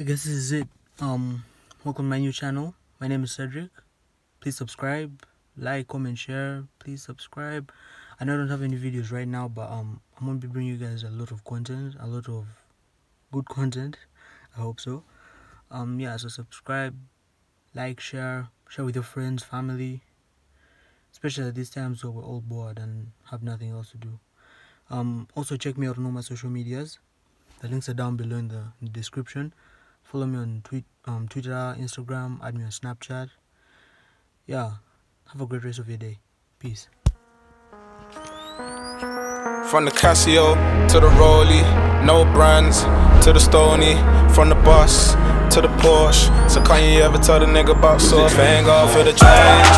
I guess this is it. Welcome to my new channel. My name is Cedric. Please subscribe, like, comment, share. Please subscribe. I know I don't have any videos right now, but I'm gonna be bringing you guys a lot of content, a lot of good content. I hope so. Yeah. So subscribe, like, share with your friends, family, especially at these times where we're all bored and have nothing else to do. Also check me out on all my social medias. The links are down below in the description. Follow me on Twitter, Instagram, add me on Snapchat. Yeah, have a great rest of your day. Peace. From the Casio to the Rollie, no brands, to the Stony, from the bus to the Porsche. So can you ever tell the nigga about sauce? Thank God for the change,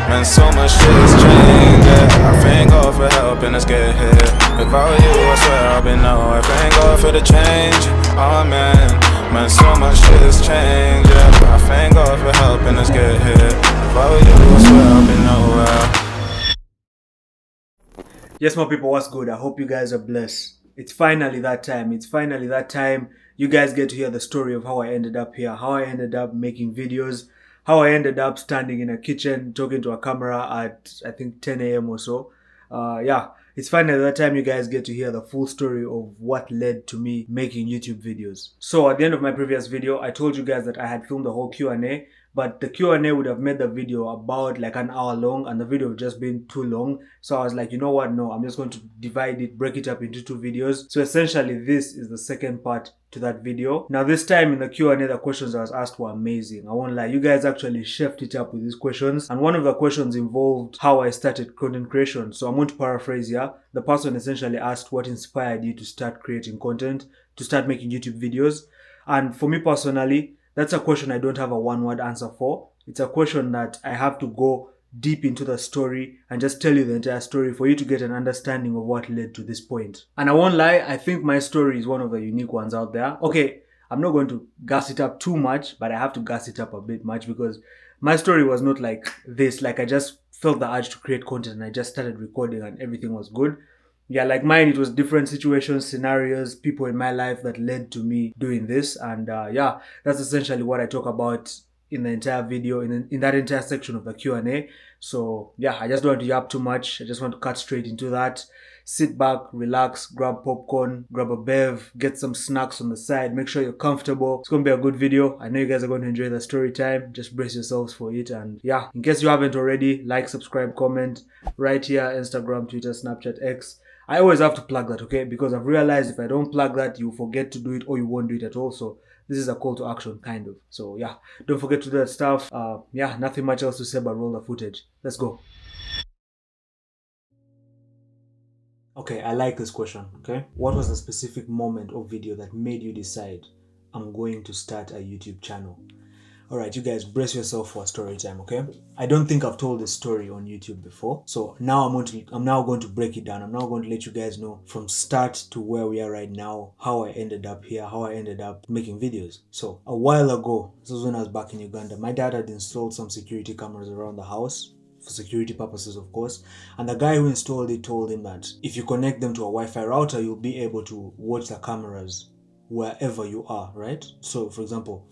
man, so much shit has changed, yeah. I thank God for helping us get here. Without you, I swear I've been nowhere. Thank God for the change, man, so much shit has changed, yeah. I thank God for helping us get here. Without you, I swear I've been nowhere. Yes, my people, what's good? I hope you guys are blessed. It's finally that time. You guys get to hear the story of how I ended up here, how I ended up making videos, how I ended up standing in a kitchen talking to a camera at, I think, 10 a.m. or so. Yeah, it's finally that time you guys get to hear the full story of what led to me making YouTube videos. So at the end of my previous video, I told you guys that I had filmed the whole Q&A, but the Q&A would have made the video about like an hour long and the video would just been too long. So I was like, you know what? No, I'm just going to divide it, break it up into two videos. So essentially this is the second part to that video. Now this time in the Q&A, the questions I was asked were amazing. I won't lie, you guys actually chefed it up with these questions. And one of the questions involved how I started content creation. So I'm going to paraphrase here. The person essentially asked what inspired you to start creating content, to start making YouTube videos. And for me personally, that's a question I don't have a one-word answer for. It's a question that I have to go deep into the story and just tell you the entire story for you to get an understanding of what led to this point. And I won't lie, I think my story is one of the unique ones out there. Okay, I'm not going to gas it up too much, but I have to gas it up a bit much because my story was not like this. Like I just felt the urge to create content and I just started recording and everything was good. Yeah, like mine, it was different situations, scenarios, people in my life that led to me doing this. And yeah, that's essentially what I talk about in the entire video, in that entire section of the Q&A. So yeah, I just don't want to yap too much. I just want to cut straight into that. Sit back, relax, grab popcorn, grab a bev, get some snacks on the side, make sure you're comfortable. It's going to be a good video. I know you guys are going to enjoy the story time. Just brace yourselves for it. And yeah, in case you haven't already, like, subscribe, comment right here, Instagram, Twitter, Snapchat, X. I always have to plug that, okay? Because I've realized if I don't plug that, you forget to do it or you won't do it at all. So this is a call to action, kind of. So yeah, don't forget to do that stuff. Yeah, nothing much else to say but roll the footage. Let's go. Okay, I like this question, okay? What was the specific moment or video that made you decide I'm going to start a YouTube channel? Alright, you guys, brace yourself for a story time, okay? I don't think I've told this story on YouTube before. So now I'm now going to break it down. I'm now going to let you guys know from start to where we are right now, how I ended up here, how I ended up making videos. So a while ago, this was when I was back in Uganda, my dad had installed some security cameras around the house. For security purposes, of course. And the guy who installed it told him that if you connect them to a Wi-Fi router, you'll be able to watch the cameras wherever you are, right? So for example,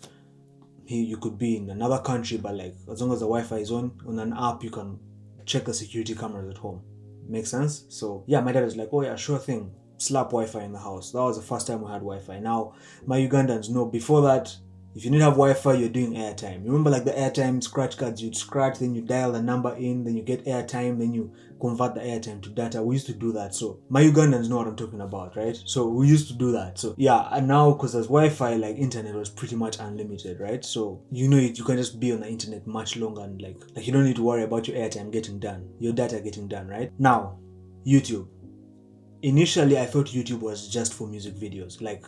you could be in another country, but like as long as the Wi-Fi is on an app, you can check the security cameras at home. Makes sense? So yeah, my dad was like, oh yeah, sure thing, slap Wi-Fi in the house. That was the first time we had Wi-Fi. Now my Ugandans know, before that, if you didn't have Wi-Fi, you're doing airtime. You remember like the airtime scratch cards? You'd scratch, then you dial the number in, then you get airtime, then you convert the airtime to data. We used to do that. So my Ugandans know what I'm talking about, right? So we used to do that. So yeah, and now because there's Wi-Fi, like internet was pretty much unlimited, right? So you know you can just be on the internet much longer and like you don't need to worry about your airtime getting done, your data getting done, right? Now, YouTube. Initially, I thought YouTube was just for music videos, like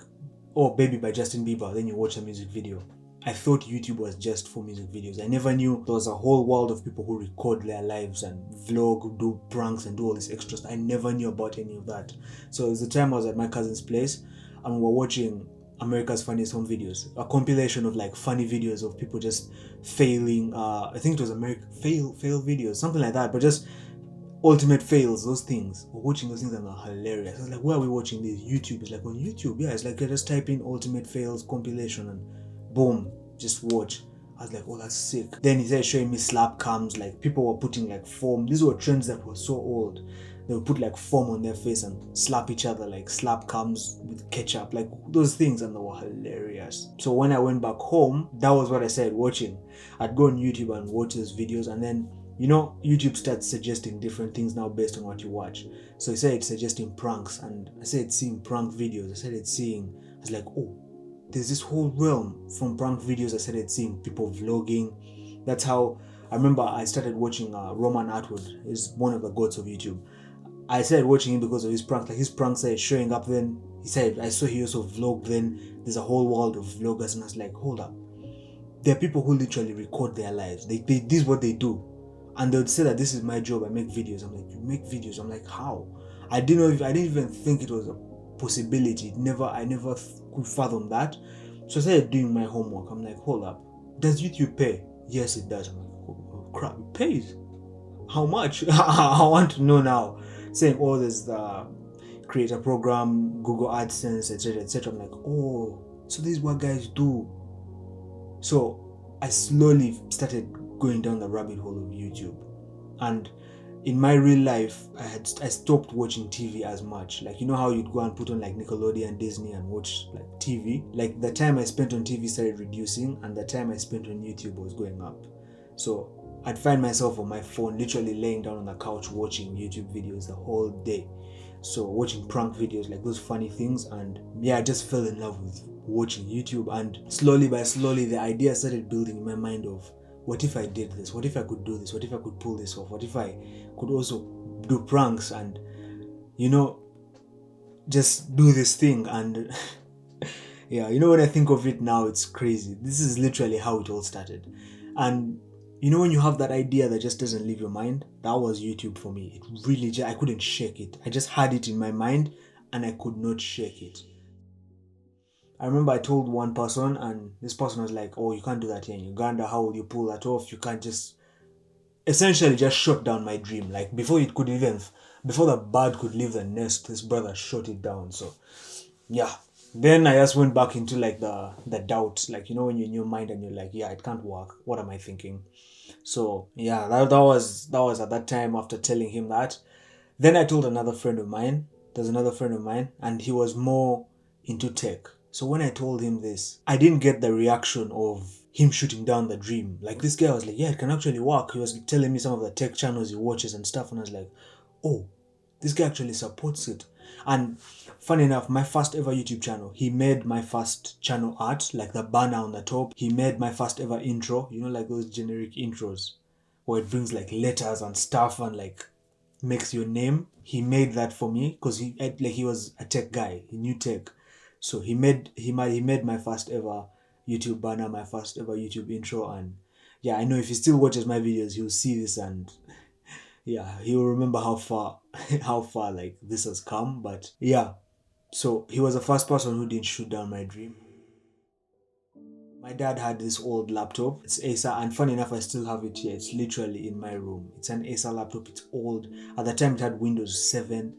oh Baby by Justin Bieber, then you watch a music video. I thought YouTube was just for music videos. I never knew there was a whole world of people who record their lives and vlog, do pranks and do all this extra stuff. I never knew about any of that. So it was the time I was at my cousin's place and we were watching America's Funniest Home Videos, a compilation of like funny videos of people just failing. I think it was fail videos, something like that, but just ultimate fails, those things. We're watching those things and they're hilarious. I was like, where are we watching this? YouTube. It's like on YouTube. Yeah, it's like you just type in ultimate fails compilation and boom, just watch. I was like, oh, that's sick. Then he started showing me slap cams, like people were putting like foam. These were trends that were so old. They would put like foam on their face and slap each other, like slap cams with ketchup, like those things, and they were hilarious. So when I went back home, that was what I started watching. I'd go on YouTube and watch those videos, and then YouTube starts suggesting different things now based on what you watch. So he started suggesting pranks, and I started seeing prank videos. I was like, oh, there's this whole realm from prank videos. I started seeing people vlogging. That's how I remember I started watching Roman Atwood. He's one of the goats of YouTube. I started watching him because of his pranks. Like his pranks started showing up. Then he said, I saw he also vlogged. Then there's a whole world of vloggers, and I was like, hold up. There are people who literally record their lives. This is what they do, and they would say that this is my job. I make videos. I'm like, you make videos? I'm like, how? I didn't even think it was a possibility. I never could fathom that. So I started doing my homework. I'm like, hold up, does YouTube pay? Yes, it does. I'm like, oh crap, it pays. How much? I want to know now. Saying, oh, there's the creator program, Google AdSense, etc., etc. I'm like, oh, so this is what guys do. So I slowly started going down the rabbit hole of YouTube, and in my real life, I stopped watching TV as much. Like, you know how you'd go and put on like Nickelodeon, Disney, and watch like TV. Like the time I spent on TV started reducing, and the time I spent on YouTube was going up. So I'd find myself on my phone, literally laying down on the couch watching YouTube videos the whole day. So watching prank videos, like those funny things, and yeah, I just fell in love with watching YouTube. And slowly by slowly, the idea started building in my mind of, what if I did this? What if I could do this? What if I could pull this off? What if I could also do pranks and, just do this thing? And yeah, when I think of it now, it's crazy. This is literally how it all started. And when you have that idea that just doesn't leave your mind, that was YouTube for me. It really, I couldn't shake it. I just had it in my mind and I could not shake it. I remember I told one person, and this person was like, oh, you can't do that here in Uganda. How will you pull that off? You can't essentially just shut down my dream. Like before the bird could leave the nest, this brother shut it down. So yeah. Then I just went back into like the doubt, like, when you're in your mind and you're like, yeah, it can't work. What am I thinking? So yeah, that was at that time. After telling him that, then I told another friend of mine. There's another friend of mine, and he was more into tech. So when I told him this, I didn't get the reaction of him shooting down the dream. Like this guy was like, yeah, it can actually work. He was telling me some of the tech channels he watches and stuff, and I was like, oh, this guy actually supports it. And funny enough, my first ever YouTube channel, he made my first channel art, like the banner on the top. He made my first ever intro, like those generic intros where it brings like letters and stuff and like makes your name. He made that for me because he was a tech guy. He knew tech. So he made my first ever YouTube banner, my first ever YouTube intro. And yeah, I know if he still watches my videos, he'll see this, and yeah, he will remember how far like this has come. But yeah, so he was the first person who didn't shoot down my dream. My dad had this old laptop. It's Acer, and funny enough, I still have it here. It's literally in my room. It's an Acer laptop. It's old. At the time, it had Windows 7,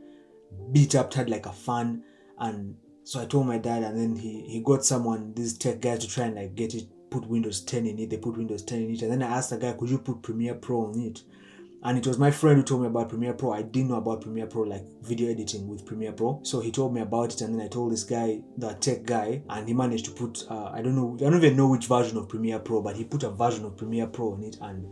beat up, it had like a fan. And so I told my dad, and then he got this tech guy, to try and like get it, put Windows 10 in it. They put Windows 10 in it, and then I asked the guy, could you put Premiere Pro on it? And it was my friend who told me about Premiere Pro. I didn't know about Premiere Pro, like video editing with Premiere Pro. So he told me about it, and then I told this guy, the tech guy, and he managed to put, I don't even know which version of Premiere Pro, but he put a version of Premiere Pro on it, and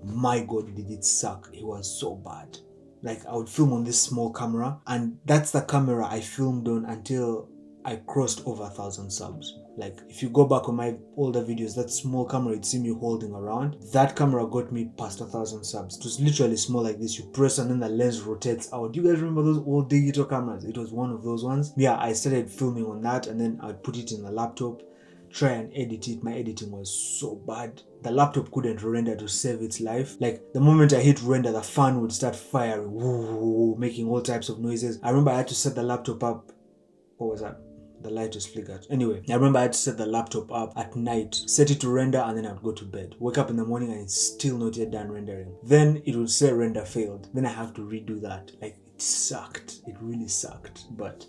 my God, did it suck. It was so bad. Like, I would film on this small camera, and that's the camera I filmed on until I crossed over 1,000 subs. Like, if you go back on my older videos, that small camera you'd see me holding around, that camera got me past 1,000 subs. It was literally small like this. You press and then the lens rotates out. Do you guys remember those old digital cameras? It was one of those ones. Yeah, I started filming on that, and then I'd put it in the laptop, try and edit it. My editing was so bad. The laptop couldn't render to save its life. Like, the moment I hit render, the fan would start firing, woo, making all types of noises. I remember I had to set the laptop up. What was that? The light just flickered. Anyway, I remember I had to set the laptop up at night, set it to render, and then I'd go to bed. Wake up in the morning and it's still not yet done rendering. Then it would say render failed. Then I have to redo that. Like, it sucked. It really sucked. But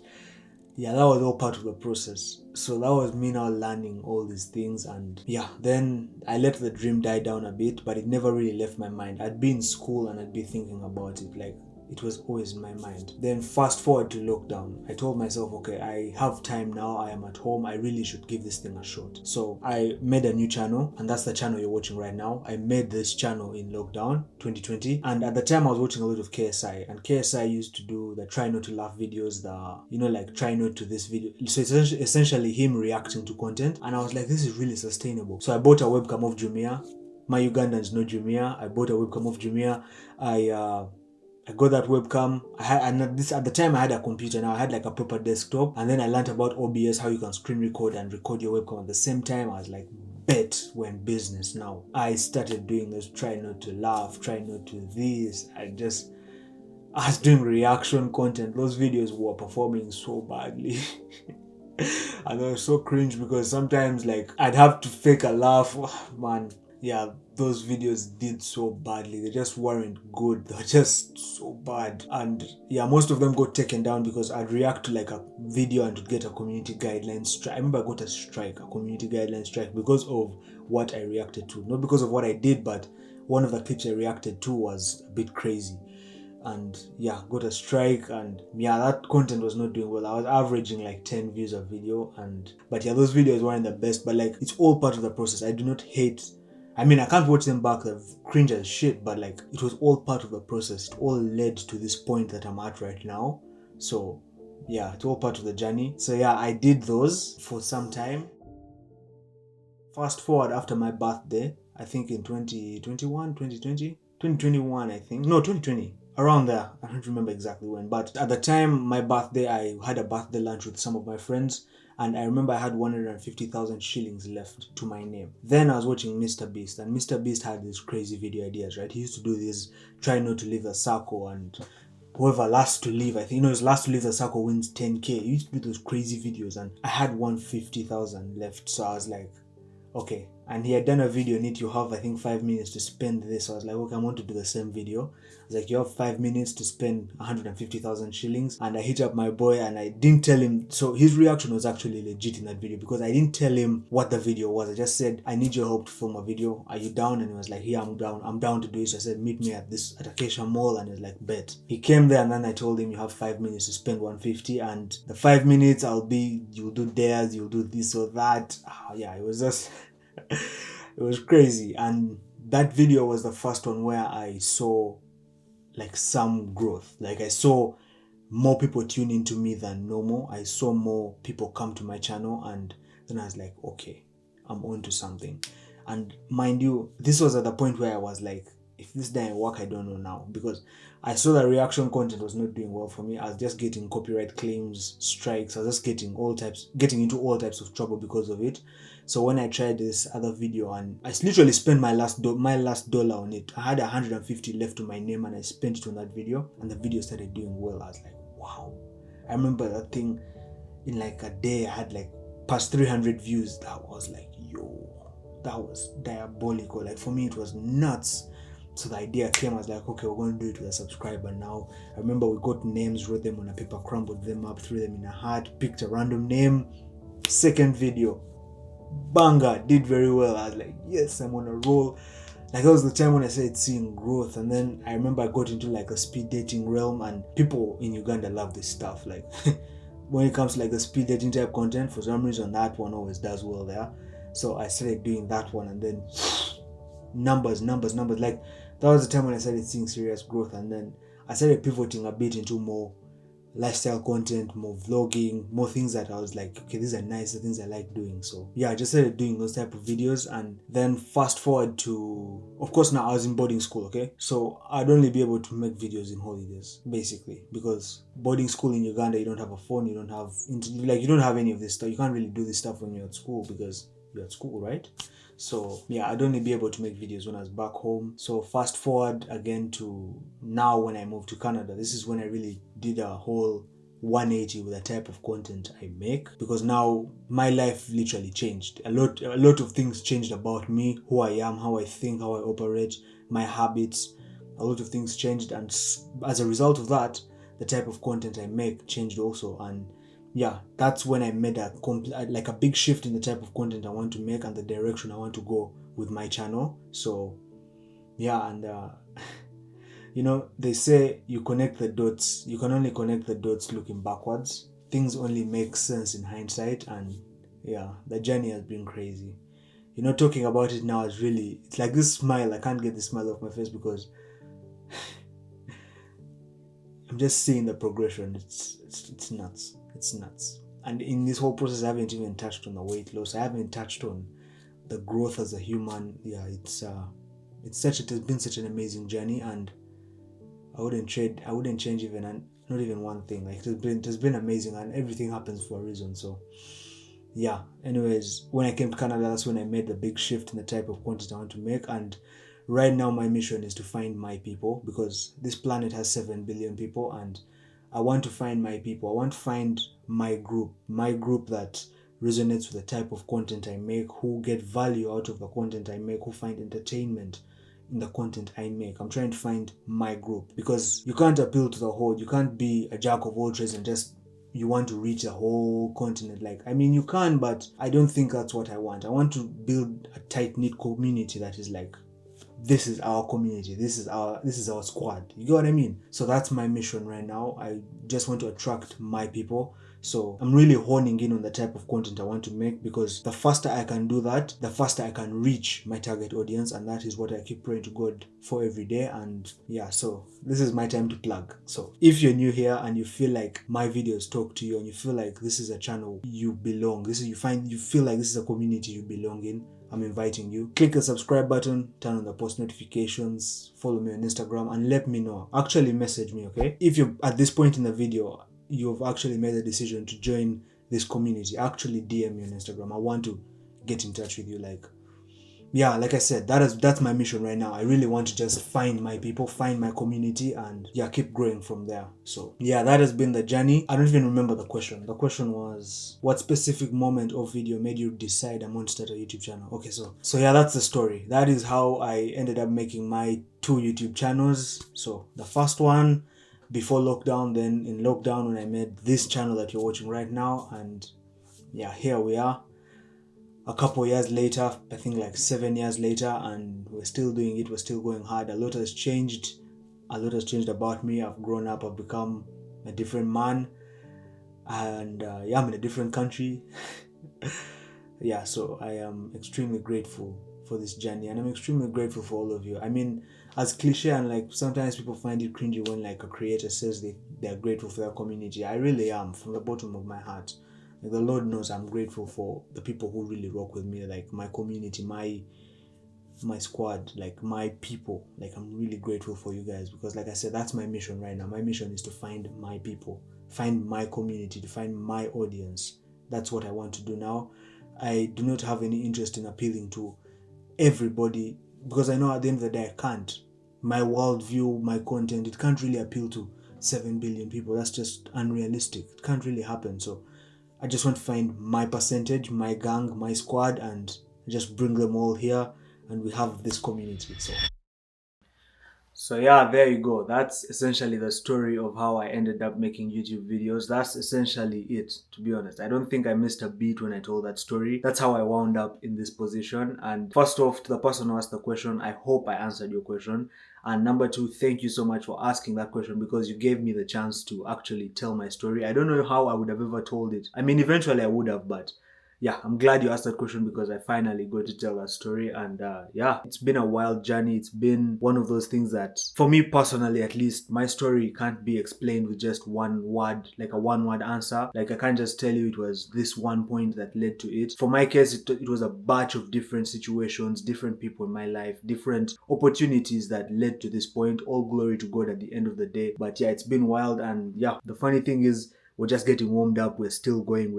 yeah, that was all part of the process. So that was me now learning all these things, and yeah, then I let the dream die down a bit, but it never really left my mind. I'd be in school and I'd be thinking about it, like it was always in my mind. Then fast forward to lockdown, I told myself, okay, I have time now, I am at home, I really should give this thing a shot. So I made a new channel, and that's the channel you're watching right now. I made this channel in lockdown 2020, and at the time I was watching a lot of KSI, and KSI used to do the try not to laugh videos, like try not to this video. So it's essentially him reacting to content, and I was like, this is really sustainable. So I bought a webcam of Jumia. My Ugandans know Jumia. I bought a webcam of Jumia. I got that webcam. At the time I had a computer. Now I had like a proper desktop, and then I learned about OBS, how you can screen record and record your webcam at the same time. I was like, bet we're in business now. I started doing this, try not to laugh, try not to this. I was doing reaction content. Those videos were performing so badly. And I was so cringe because sometimes like I'd have to fake a laugh. Man, yeah, those videos did so badly. They just weren't good. They were just so bad. And yeah, most of them got taken down because I'd react to like a video and to get a community guideline strike. I remember I got a community guideline strike because of what I reacted to. Not because of what I did, but one of the clips I reacted to was a bit crazy. And yeah, got a strike, and yeah, that content was not doing well. I was averaging like 10 views a video, but yeah, those videos weren't the best, but like it's all part of the process. I do not hate, I mean, I can't watch them back, they're cringe as shit, but like it was all part of the process. It all led to this point that I'm at right now. So yeah, it's all part of the journey. So yeah, I did those for some time. Fast forward after my birthday, I think in 2021, I think. No, 2020. Around there. I don't remember exactly when. But at the time, my birthday, I had a birthday lunch with some of my friends. And I remember I had 150,000 shillings left to my name. Then I was watching Mr. Beast. And Mr. Beast had these crazy video ideas, right? He used to do this, try not to leave the circle. And whoever last to leave, I think, his last to leave the circle wins 10K. He used to do those crazy videos. And I had 150,000 left. So I was like, okay. And he had done a video in it, you have I think 5 minutes to spend this. So I was like, okay, I want to do the same video. I was like, you have 5 minutes to spend 150,000 shillings. And I hit up my boy and I didn't tell him. So his reaction was actually legit in that video because I didn't tell him what the video was. I just said, I need your help to film a video. Are you down? And he was like, yeah, I'm down. I'm down to do it. So I said, meet me at Acacia Mall. And he was like, bet. He came there, and then I told him, you have 5 minutes to spend 150. And the 5 minutes you'll do dares, you'll do this or that. Yeah, it was just... it was crazy. And that video was the first one where I saw like some growth. Like I saw more people tune into me than normal. I saw more people come to my channel, and then I was like, okay, I'm on to something. And mind you, this was at the point where I was like, if this didn't work, I don't know now, because I saw that reaction content was not doing well for me. I was just getting copyright claims, strikes. I was just getting into all types of trouble because of it. So when I tried this other video, and I literally spent my last dollar on it. I had 150 left to my name, and I spent it on that video, and the video started doing well. I was like, wow. I remember that thing in like a day, I had like past 300 views. That was like, yo, that was diabolical. Like for me, it was nuts. So the idea came, I was like, okay, we're going to do it with a subscriber now. I remember we got names, wrote them on a paper, crumbled them up, threw them in a hat, picked a random name. Second video, banger, did very well. I was like, yes, I'm on a roll. Like that was the time when I started seeing growth. And then I remember I got into like a speed dating realm, and people in Uganda love this stuff. Like when it comes to like the speed dating type content, for some reason that one always does well there. So I started doing that one, and then numbers. Like that was the time when I started seeing serious growth. And then I started pivoting a bit into more lifestyle content, more vlogging, more things that I was like, okay, these are nice, the things I like doing. So yeah, I just started doing those type of videos. And then fast forward to, of course, now I was in boarding school, okay? So I'd only be able to make videos in holidays, basically, because boarding school in Uganda, you don't have a phone, you don't have you don't have any of this stuff. You can't really do this stuff when you're at school because you're at school, right? So yeah, I'd only be able to make videos when I was back home. So fast forward again to now when I moved to Canada. This is when I really did a whole 180 with the type of content I make, because now my life literally changed. A lot of things changed about me, who I am, how I think, how I operate, my habits. A lot of things changed, and as a result of that, the type of content I make changed also. And yeah, that's when I made a big shift in the type of content I want to make and the direction I want to go with my channel. So yeah, and they say you connect the dots. You can only connect the dots looking backwards. Things only make sense in hindsight, and yeah, the journey has been crazy. Talking about it now is really, it's like this smile. I can't get the smile off my face because I'm just seeing the progression. It's nuts. It's nuts. And in this whole process, I haven't even touched on the weight loss. I haven't touched on the growth as a human. Yeah, it has been such an amazing journey, and I wouldn't change even not even one thing. Like it has been amazing, and everything happens for a reason. So yeah. Anyways, when I came to Canada, that's when I made the big shift in the type of content I want to make. And right now my mission is to find my people, because this planet has 7 billion people, and I want to find my people. I want to find my group that resonates with the type of content I make, who get value out of the content I make, who find entertainment in the content I make. I'm trying to find my group, because you can't appeal to the whole. You can't be a jack of all trades and just you want to reach the whole continent. Like, I mean, you can, but I don't think that's what I want. I want to build a tight-knit community that is like, this is our community, this is our squad. You get what I mean? So that's my mission right now. I just want to attract my people. So I'm really honing in on the type of content I want to make, because the faster I can do that, the faster I can reach my target audience, and that is what I keep praying to God for every day. And yeah, so this is my time to plug. So if you're new here and you feel like my videos talk to you, and you feel like this is a channel you belong, you feel like this is a community you belong in, I'm inviting you. Click the subscribe button, turn on the post notifications, follow me on Instagram, and let me know. Actually message me, okay? If you're at this point in the video, you've actually made a decision to join this community, actually DM me on Instagram. I want to get in touch with you. Like, yeah, like I said, that's my mission right now. I really want to just find my people, find my community, and yeah, keep growing from there. So yeah, that has been the journey. I don't even remember the question. The question was, what specific moment or video made you decide I'm going to start a YouTube channel? Okay, so yeah, that's the story. That is how I ended up making my 2 YouTube channels. So the first one before lockdown, then in lockdown when I made this channel that you're watching right now, and yeah, here we are. A couple years later, I think like 7 years later, and we're still doing it. We're still going hard. A lot has changed about me. I've grown up. I've become a different man, and yeah, I'm in a different country. Yeah, so I am extremely grateful for this journey, and I'm extremely grateful for all of you. I mean, as cliche, and like sometimes people find it cringy when like a creator says they're grateful for their community. I really am, from the bottom of my heart. Like, the Lord knows I'm grateful for the people who really rock with me, like my community, my squad, like my people. Like, I'm really grateful for you guys, because like I said, that's my mission right now. My mission is to find my people, find my community, to find my audience. That's what I want to do now. I do not have any interest in appealing to everybody, because I know at the end of the day I can't. My worldview, my content, it can't really appeal to 7 billion people. That's just unrealistic. It can't really happen. So I just want to find my percentage, my gang, my squad, and just bring them all here, and we have this community. So yeah, there you go. That's essentially the story of how I ended up making YouTube videos. That's essentially it, to be honest. I don't think I missed a beat when I told that story. That's how I wound up in this position. And first off, to the person who asked the question, I hope I answered your question. And number two, thank you so much for asking that question, because you gave me the chance to actually tell my story. I don't know how I would have ever told it. I mean, eventually I would have, but yeah, I'm glad you asked that question, because I finally got to tell that story. And yeah, it's been a wild journey. It's been one of those things that, for me personally at least, my story can't be explained with just one word, like a one word answer. Like, I can't just tell you it was this one point that led to it. For my case, it was a batch of different situations, different people in my life, different opportunities that led to this point. All glory to God at the end of the day. But yeah, it's been wild. And yeah, the funny thing is, we're just getting warmed up. We're still going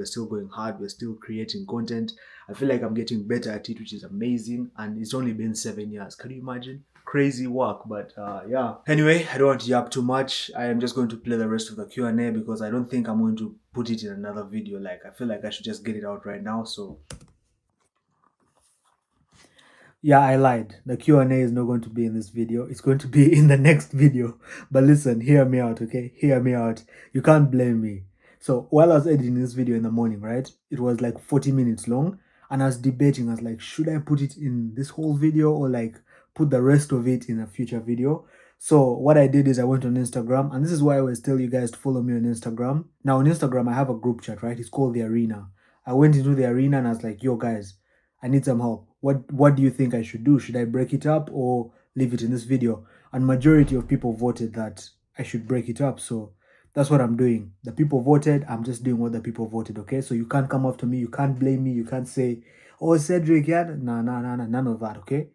hard. We're still creating content. I feel like I'm getting better at it, which is amazing. And it's only been 7 years. Can you imagine? crazy work. But yeah. Anyway, I don't want to yap too much. I am just going to play the rest of the Q&A because I don't think I'm going to put it in another video. Like, I feel like I should just get it out right now. So yeah, I lied. The Q&A is not going to be in this video. It's going to be in the next video. But listen, hear me out, okay? Hear me out. You can't blame me. So while I was editing this video in the morning, right? It was like 40 minutes long. And I was debating. I was like, should I put it in this whole video or like put the rest of it in a future video? So what I did is I went on Instagram. And this is why I always tell you guys to follow me on Instagram. Now on Instagram, I have a group chat, right? It's called The Arena. I went into The Arena and I was like, yo guys, I need some help. What do you think I should do? Should I break it up or leave it in this video? And majority of people voted that I should break it up. So that's what I'm doing. The people voted. I'm just doing what the people voted. Okay. So you can't come after me. You can't blame me. You can't say, oh, Cedric, yeah. Nah, none of that. Okay.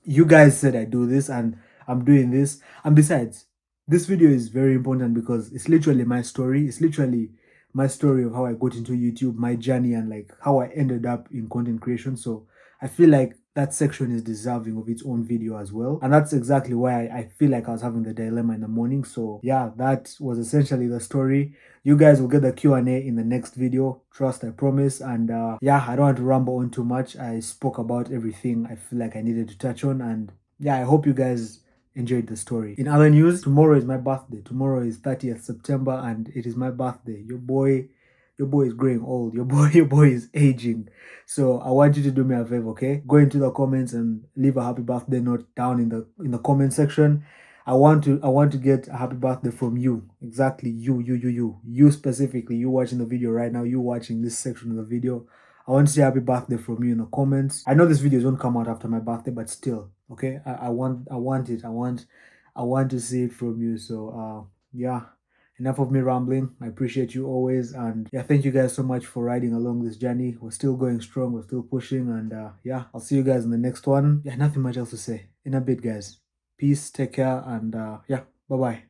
You guys said I do this and I'm doing this. And besides, this video is very important because it's literally my story. It's literally my story of how I got into YouTube, my journey, and like how I ended up in content creation. So I feel like that section is deserving of its own video as well. And that's exactly why I feel like I was having the dilemma in the morning. So yeah, that was essentially the story. You guys will get the Q&A in the next video. Trust, I promise. And yeah, I don't want to ramble on too much. I spoke about everything I feel like I needed to touch on. And yeah, I hope you guys enjoyed the story. In other news, tomorrow is my birthday. Tomorrow is 30th September and it is my birthday. Your boy is growing old. Your boy is aging. So I want you to do me a favor, okay? Go into the comments and leave a happy birthday note down in the comment section. I want to get a happy birthday from you. Exactly, you specifically. You watching the video right now. You watching this section of the video. I want to say happy birthday from you in the comments. I know this video won't come out after my birthday, but still, okay? I want it. I want to see it from you. So yeah. Enough of me rambling. I appreciate you always. And yeah, thank you guys so much for riding along this journey. We're still going strong. We're still pushing. And yeah, I'll see you guys in the next one. Yeah, nothing much else to say. In a bit, guys. Peace, take care, and yeah, bye-bye.